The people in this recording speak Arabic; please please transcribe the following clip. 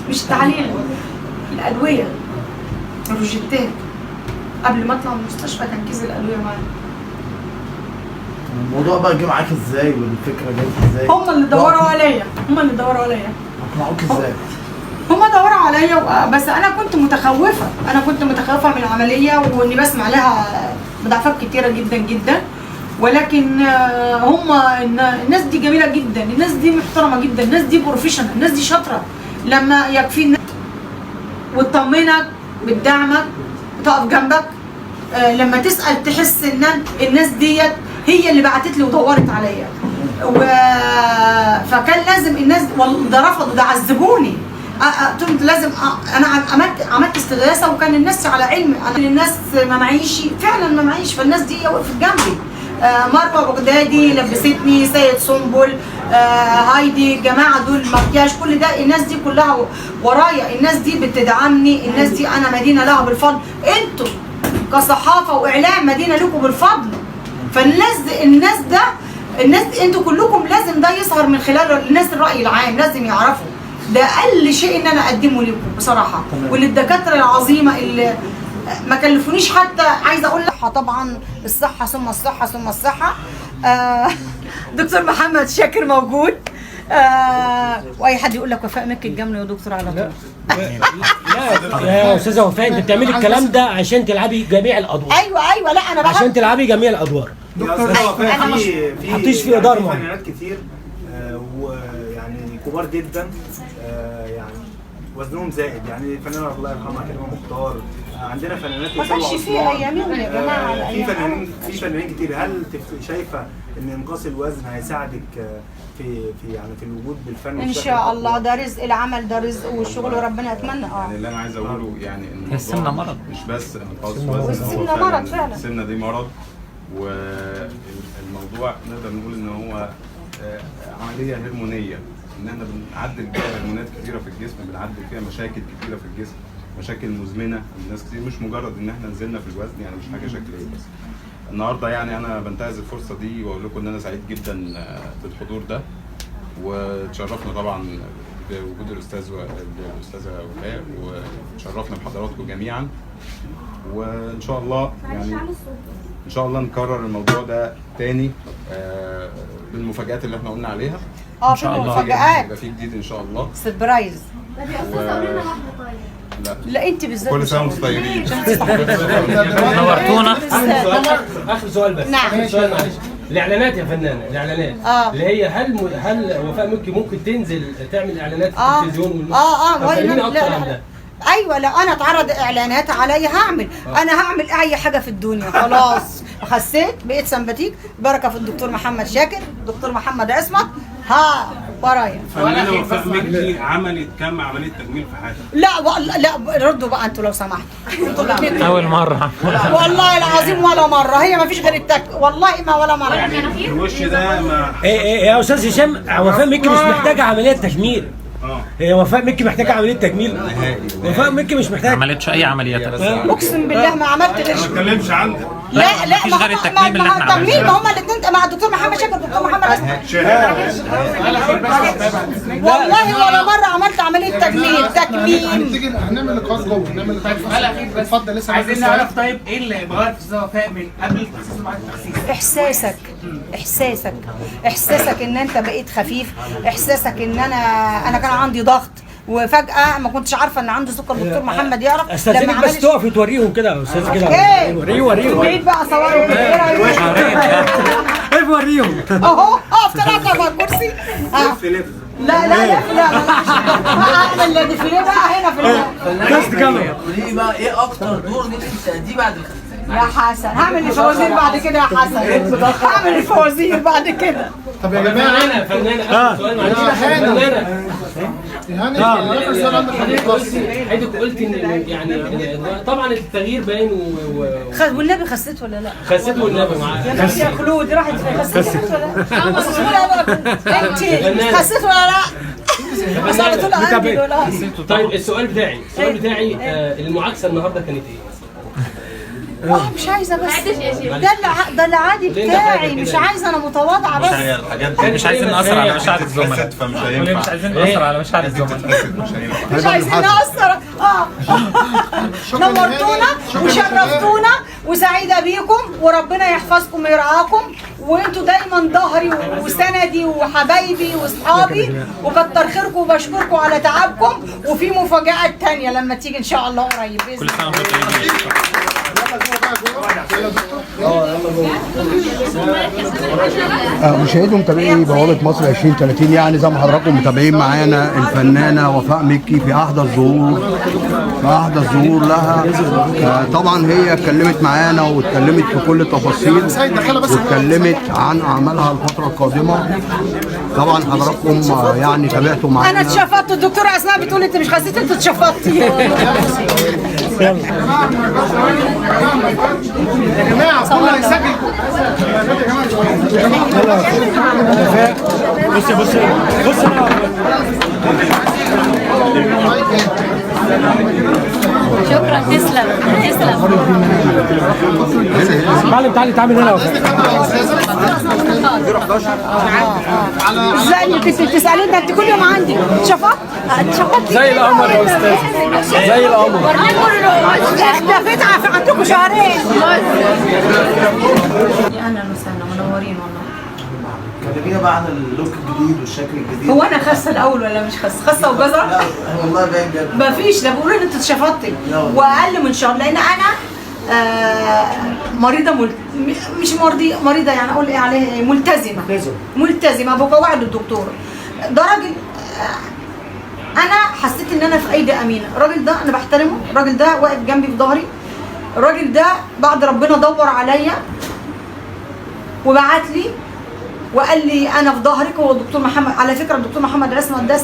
مش تعليل الادويه، الروجيتات قبل ما اطلع من المستشفى تنكيز الادويه معايا. الموضوع بقى جه معاك ازاي والفكره جت ازاي؟ هم اللي دوروا عليا، هم اللي دوروا عليا. اقنعوك ازاي؟ هم دوروا عليا، بس انا كنت متخوفه، من العمليه واني بسمع لها مضاعفات كتيره جدا جدا، ولكن هم الناس دي جميله جدا، الناس دي محترمه جدا، الناس دي بروفيشنال، الناس دي شاطره. لما يكفي وتطمنك بتدعمك وتقف جنبك، لما تسال تحس ان الناس ديت هي اللي بعتت لي ودورت عليا. فكان لازم الناس ده رفضوا، ده عذبوني. قلت لازم انا عملت استغاثه، وكان الناس على علم انا الناس ما معيش فعلا، ما معيش، فالناس دي وقفت جنبي. مروه بغدادي لبستني، سيد سنبل، هايدي، الجماعه دول مكياج، كل ده الناس دي كلها ورايا، الناس دي بتدعمني، الناس دي انا مدينه لها بالفضل. انتوا كصحافه واعلام مدينه لكم بالفضل. فالناس دي انتوا كلكم لازم ده يظهر من خلال الناس، الراي العام لازم يعرفوا. ده اقل شيء ان انا اقدمه لكم بصراحه، وللدكاتره العظيمه اللي ما كلفونيش حتى. عايزه اقول لك طبعا الصحه ثم الصحه ثم الصحه. دكتور محمد شاكر موجود، واي حد يقول لك وفاء مكي الجمل يا دكتور على طول. لا يا استاذه وفاء، انت بتعملي الكلام ده عشان تلعبي جميع الادوار. ايوه لا انا عشان تلعبي جميع الادوار. دكتور وفاء في حطيش في ادار معين. فنانات كتير ويعني كبار جدا، يعني وزنهم زائد، يعني الفنانه الله يرحمها كريمه مختار، عندنا فنانات ما كانش في ايامهم يا جماعه. في فنانين كتير. هل شايفه ان انقاص الوزن هيساعدك في الوجود بالفن؟ ان شاء الله، ده رزق، العمل ده رزق والشغل وربنا يتمنى. يعني اللي انا عايز اقوله يعني ان السمنه مرض، مش بس انقاص وزن، السمنه مرض فعلا. السمنه دي مرض، والموضوع نقدر نقول ان هو عمليه هرمونيه، ان احنا بنعدل فيها هرمونات كتيره في الجسم، بنعدل فيها مشاكل كتيره في الجسم، مشاكل مزمنه عند ناس كتير، مش مجرد ان احنا نزلنا في الوزن، يعني مش حاجه شكليه بس. النهارده يعني انا بنتهز الفرصه دي واقول لكم ان انا سعيد جدا بالحضور ده، وتشرفنا طبعا بوجود الاستاذه وفاء، وتشرفنا بحضراتكم جميعا، وان شاء الله يعني ان شاء الله نكرر الموضوع ده تاني بالمفاجآت اللي احنا قلنا عليها. ان شاء الله مفاجآت يبقى في جديد ان شاء الله، سربرايز. لا انت بالذات كل سنه وانتم طيبين. نورتونا. اخر سؤال بس. نعم. اخر سؤال معلش. الاعلانات يا فنانه، الاعلانات اللي هي هل وفاء مكي ممكن تنزل تعمل اعلانات في التلفزيون لا اكتر عن ده؟ ايوه، لا انا اتعرض اعلانات عليا هعمل. انا هعمل اي حاجه في الدنيا. خلاص خسيت، بقيت سمباتيك، بركه في الدكتور محمد شاكر، الدكتور محمد عصمت. ورايا فنانة وفاء مكي عملت كم عمليه تجميل في حياتها؟ لا ردوا بقى انتوا لو سمحتوا. اول مره والله العظيم ولا مره، هي ما فيش غير والله ما ولا مره. يعني الوش ده ما ايه يا استاذ هشام، وفاء مكي مش محتاجه عمليه تجميل. هي وفاء مكي محتاجه عمليه تجميل؟ وفاء مكي مش محتاجه. ما عملتش اي عمليات. اقسم بالله ما عملت غير ما اتكلمش عنك. لا مفيش غير التكميم اللي احنا عملناه. ما هما الاثنين مع الدكتور محمد شاكر والدكتور محمد عصمت. والله ولا مره عملت عمليه تجميل. هنيجي هنعمل نقاش جوه، هنعمل نقاش. اتفضل. لسه عايزين نعرف طيب ايه اللي اتغير في استاذه وفاء من قبل التخسيس وبعد التخسيس؟ احساسك ان انت بقيت خفيف، احساسك ان انا كان عندي ضغط وفجأة ما كنتش عارفة ان عندي سكر. الدكتور محمد يعرف. استاذنك بس تقفي توريهم كده يا استاذ كده. وريهم بقيت بقى اصورهم كده. وريهم اهو. اقف ثلاثة على الكرسي. لا هعمل ديفيليه بقى هنا في بس كاميرا. قولي بقى ايه اكتر دور نفسك تأديه بعد الخسيس؟ يا حسن هعمل الفوازير بعد كده. يا حسن هعمل الفوازير بعد كده. طب يا جماعه فنانه سؤال معلش. حضرتك قلت ان يعني طبعا التغيير باين والنبي خسيت ولا لا؟ خسيت والنبي يا خلود راحت خسيت ولا لا؟ انت خسيت ولا لا؟ طيب السؤال بتاعي المعاكسه النهارده كانت ايه؟ مش عايزه بس ده العادي بتاعي، مش عايزه، انا متواضعه بس. هي الحاجات دي مش عايزين نأثر على مشاعر الزملاء. فمش هينفع. مش عايزين نأثر على مشاعر الزملاء. مش هينفع. مش عايزين نأثر. نورتونا وشرفتونا وسعيده بيكم، وربنا يحفظكم ويرعاكم، وانتوا دايما ظهري وسندي وحبايبي واصحابي، وكتر خيركم وبشكركم على تعبكم، وفي مفاجآت تانية لما تيجي ان شاء الله قريب باذن كل سنة وانتم طيبين. مشاهدي ومتابعي بوابه مصر 2030، يعني زي ما حضراتكم متابعين معانا الفنانه وفاء مكي في احدى الظهور لها. طبعا هي اتكلمت معانا واتكلمت في كل التفاصيل واتكلمت عن اعمالها الفتره القادمه. طبعا حضراتكم يعني تابعتوا معانا. انا اتشفطت، الدكتوره اسماء بتقول انت مش خسيت، انت اتشفطتي. يا جماعه كله هيسجل. شكرا، تسلم تسلم. معلم تعالي تعمل هنا يا وفاء. ازاي كنت بتسالي؟ ده انت كل يوم عندي. اتشفطتي زي القمر يا استاذ، زي القمر. اختفيت عندكم شهرين. اهلا وسهلا، منورين والله. كلمينا بقى عن اللوك الجديد والشكل الجديد. هو انا خاسه الاول ولا مش خاسه وجزر؟ لا والله باين جد. مفيش، ده بيقولوا لي انت اتشفطتي واقل من شهر، لان انا مريضه مش مريضه يعني اقول ايه عليها، ملتزمه بقواعد الدكتور. ده راجل انا حسيت ان انا في ايدي امينه. الراجل ده انا بحترمه، الراجل ده واقف جنبي في ظهري، الراجل ده بعد ربنا دور عليا وبعت لي وقال لي انا في ظهرك. هو الدكتور محمد، على فكره الدكتور محمد رسمه ده